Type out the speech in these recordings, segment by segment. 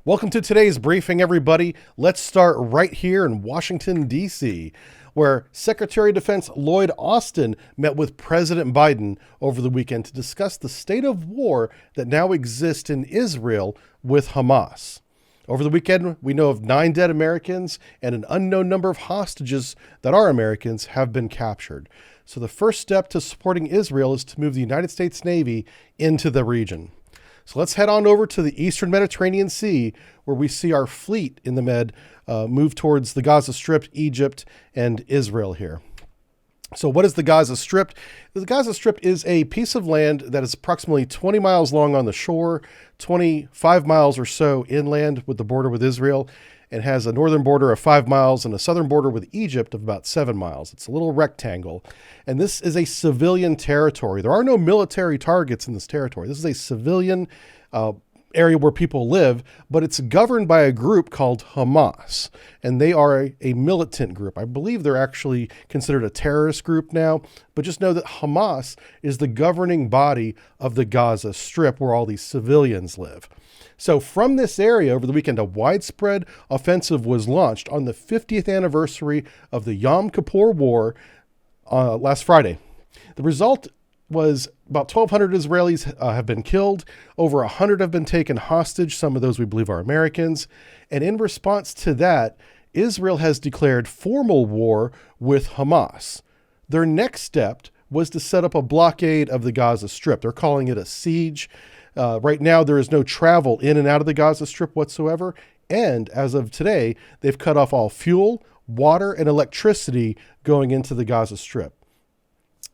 Welcome to today's briefing, everybody. Let's start right here in Washington, D.C., where Secretary of Defense Lloyd Austin met with President Biden over the weekend to discuss the state of war that now exists in Israel with Hamas. Over the weekend, we know of 9 dead Americans and an unknown number of hostages that are Americans have been captured. So the first step to supporting Israel is to move the United States Navy into the region. So let's head on over to the Eastern Mediterranean Sea, where we see our fleet in the Med move towards the Gaza Strip, Egypt, and Israel here. So what is the Gaza Strip? The Gaza Strip is a piece of land that is approximately 20 miles long on the shore, 25 miles or so inland with the border with Israel, and has a northern border of 5 miles and a southern border with Egypt of about 7 miles. It's a little rectangle. And this is a civilian territory. There are no military targets in this territory. This is a civilian area where people live, but it's governed by a group called Hamas. And they are a militant group. I believe they're actually considered a terrorist group now, but just know that Hamas is the governing body of the Gaza Strip where all these civilians live. So from this area over the weekend, a widespread offensive was launched on the 50th anniversary of the Yom Kippur War last Friday. The result was about 1,200 Israelis have been killed. Over 100 have been taken hostage. Some of those we believe are Americans. And in response to that, Israel has declared formal war with Hamas. Their next step was to set up a blockade of the Gaza Strip. They're calling it a siege. Right now, there is no travel in and out of the Gaza Strip whatsoever. And as of today, they've cut off all fuel, water, and electricity going into the Gaza Strip.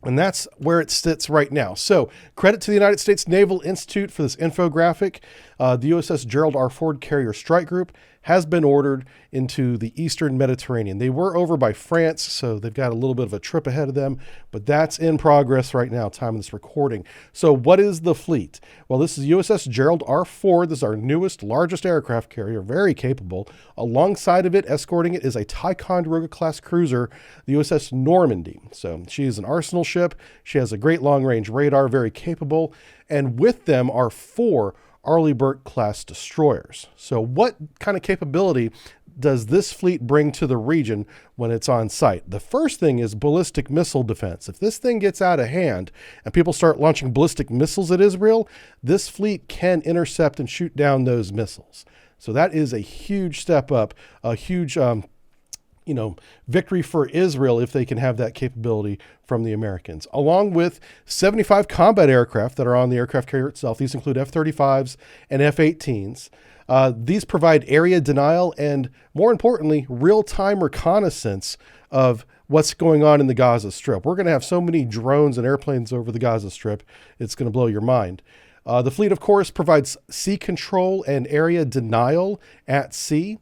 And that's where it sits right now. So credit to the United States Naval Institute for this infographic. The USS Gerald R carrier strike group has been ordered into the Eastern Mediterranean. They were over by France, so they've got a little bit of a trip ahead of them, but that's in progress right now, time of this recording. So what is the fleet? Well, this is USS Gerald R. This is our newest, largest aircraft carrier, very capable. Alongside of it, escorting it, is a Ticonderoga-class cruiser, the USS Normandy. So she is an arsenal ship. She has a great long-range radar, very capable. And with them are 4 Arleigh Burke-class destroyers. So what kind of capability does this fleet bring to the region when it's on site? The first thing is ballistic missile defense. If this thing gets out of hand and people start launching ballistic missiles at Israel, this fleet can intercept and shoot down those missiles. So that is a huge step up, a huge victory for Israel if they can have that capability from the Americans, along with 75 combat aircraft that are on the aircraft carrier itself. These include F-35s and F-18s. These provide area denial and, more importantly, real-time reconnaissance of what's going on in the Gaza Strip. We're going to have so many drones and airplanes over the Gaza Strip, it's going to blow your mind. The fleet, of course, provides sea control and area denial at sea.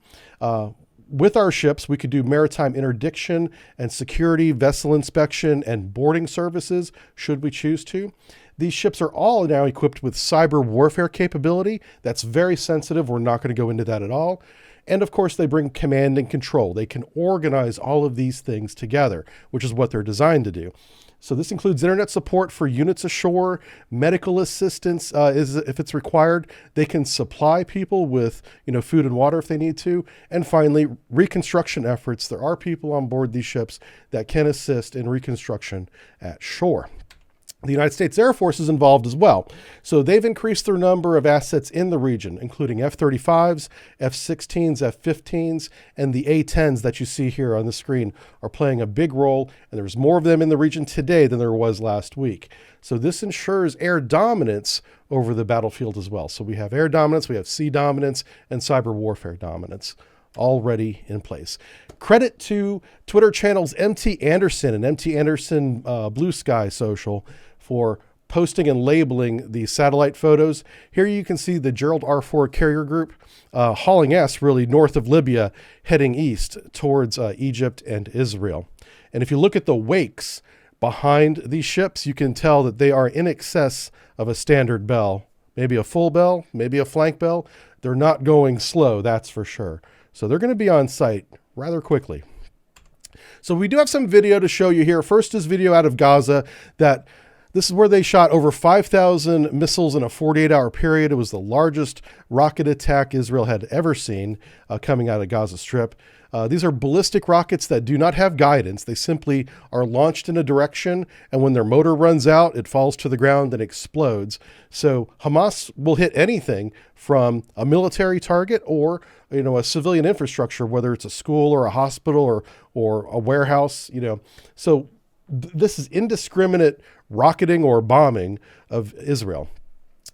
With our ships, we could do maritime interdiction and security, vessel inspection, and boarding services, should we choose to. These ships are all now equipped with cyber warfare capability. That's very sensitive. We're not going to go into that at all. And of course, they bring command and control. They can organize all of these things together, which is what they're designed to do. So this includes internet support for units ashore, medical assistance if it's required. They can supply people with food and water if they need to. And finally, reconstruction efforts. There are people on board these ships that can assist in reconstruction at shore. The United States Air Force is involved as well. So they've increased their number of assets in the region, including F-35s, F-16s, F-15s, and the A-10s that you see here on the screen are playing a big role, and there's more of them in the region today than there was last week. So this ensures air dominance over the battlefield as well. So we have air dominance, we have sea dominance, and cyber warfare dominance already in place. Credit to Twitter channels MT Anderson and MT Anderson Blue Sky Social for posting and labeling the satellite photos. Here you can see the Gerald R. carrier group hauling S really north of Libya, heading east towards Egypt and Israel. And if you look at the wakes behind these ships, you can tell that they are in excess of a standard bell, maybe a full bell, maybe a flank bell. They're not going slow, that's for sure. So they're going to be on site rather quickly. So we do have some video to show you here. First is video out of Gaza that This is where they shot over 5,000 missiles in a 48-hour period. It was the largest rocket attack Israel had ever seen coming out of Gaza Strip. These are ballistic rockets that do not have guidance. They simply are launched in a direction, and when their motor runs out, it falls to the ground and explodes. So Hamas will hit anything from a military target or a civilian infrastructure, whether it's a school or a hospital or a warehouse. So this is indiscriminate rocketing or bombing of Israel.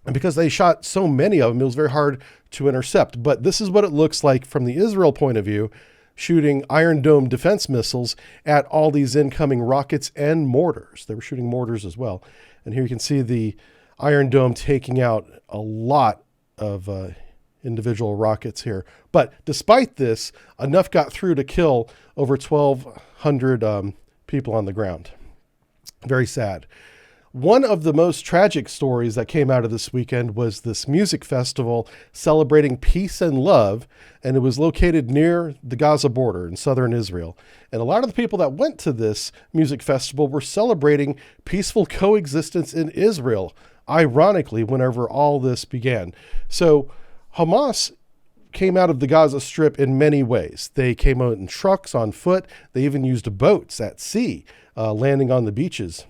And because they shot so many of them, it was very hard to intercept. But this is what it looks like from the Israel point of view, shooting Iron Dome defense missiles at all these incoming rockets and mortars. They were shooting mortars as well. And here you can see the Iron Dome taking out a lot of individual rockets here. But despite this, enough got through to kill over 1,200 people on the ground. Very sad. One of the most tragic stories that came out of this weekend was this music festival celebrating peace and love, and it was located near the Gaza border in southern Israel. And a lot of the people that went to this music festival were celebrating peaceful coexistence in Israel, ironically, whenever all this began. So Hamas came out of the Gaza Strip in many ways. They came out in trucks, on foot. They even used boats at sea, landing on the beaches.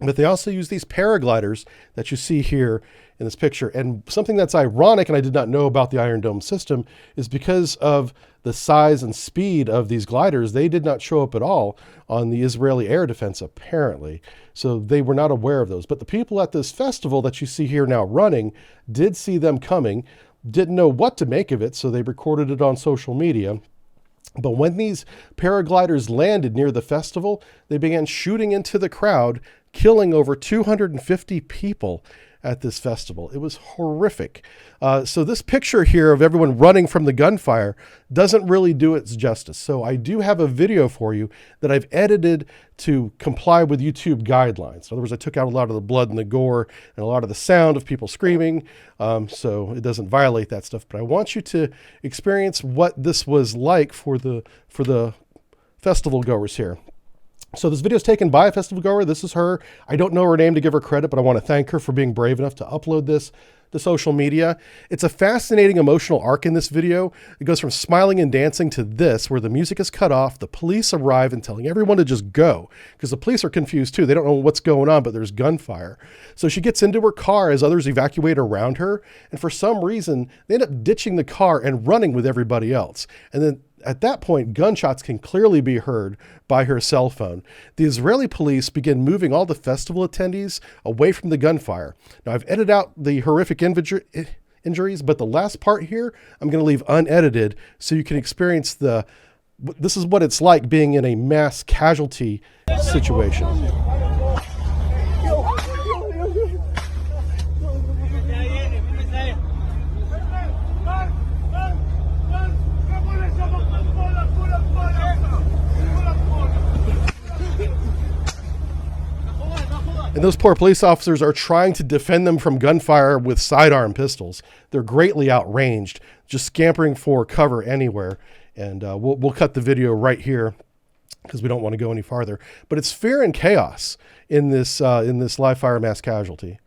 But they also use these paragliders that you see here in this picture. And something that's ironic, and I did not know about the Iron Dome system, is because of the size and speed of these gliders, they did not show up at all on the Israeli air defense, apparently. So they were not aware of those. But the people at this festival that you see here now running did see them coming, didn't know what to make of it, so they recorded it on social media. But when these paragliders landed near the festival, they began shooting into the crowd, killing over 250 people at this festival. It was horrific. So this picture here of everyone running from the gunfire doesn't really do its justice. So I do have a video for you that I've edited to comply with YouTube guidelines. In other words, I took out a lot of the blood and the gore and a lot of the sound of people screaming, so it doesn't violate that stuff. But I want you to experience what this was like for the festival goers here. So this video is taken by a festival goer. This is her. I don't know her name to give her credit, but I want to thank her for being brave enough to upload this to social media. It's a fascinating emotional arc in this video. It goes from smiling and dancing to this, where the music is cut off, the police arrive and telling everyone to just go, because the police are confused too. They don't know what's going on, but there's gunfire. So she gets into her car as others evacuate around her, and for some reason, they end up ditching the car and running with everybody else. And then at that point, gunshots can clearly be heard by her cell phone. The Israeli police begin moving all the festival attendees away from the gunfire. Now, I've edited out the horrific injuries, but the last part here, I'm going to leave unedited so you can experience this is what it's like being in a mass casualty situation. And those poor police officers are trying to defend them from gunfire with sidearm pistols. They're greatly outranged, just scampering for cover anywhere. And we'll cut the video right here because we don't want to go any farther. But it's fear and chaos in this live fire mass casualty.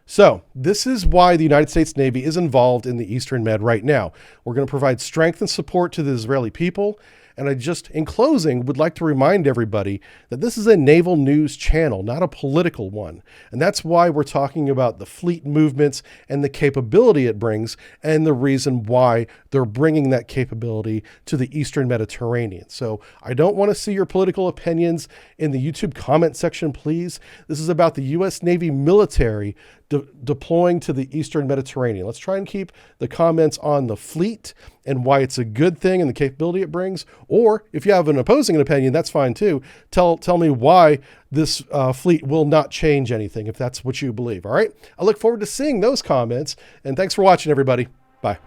So this is why the United States Navy is involved in the Eastern Med right now. We're going to provide strength and support to the Israeli people. And I just, in closing, would like to remind everybody that this is a naval news channel, not a political one. And that's why we're talking about the fleet movements and the capability it brings and the reason why they're bringing that capability to the Eastern Mediterranean. So I don't want to see your political opinions in the YouTube comment section, please. This is about the U.S. Navy military deploying to the Eastern Mediterranean. Let's try and keep the comments on the fleet and why it's a good thing and the capability it brings. Or if you have an opposing opinion, that's fine too. Tell me why this fleet will not change anything if that's what you believe. All right. I look forward to seeing those comments, and thanks for watching, everybody. Bye.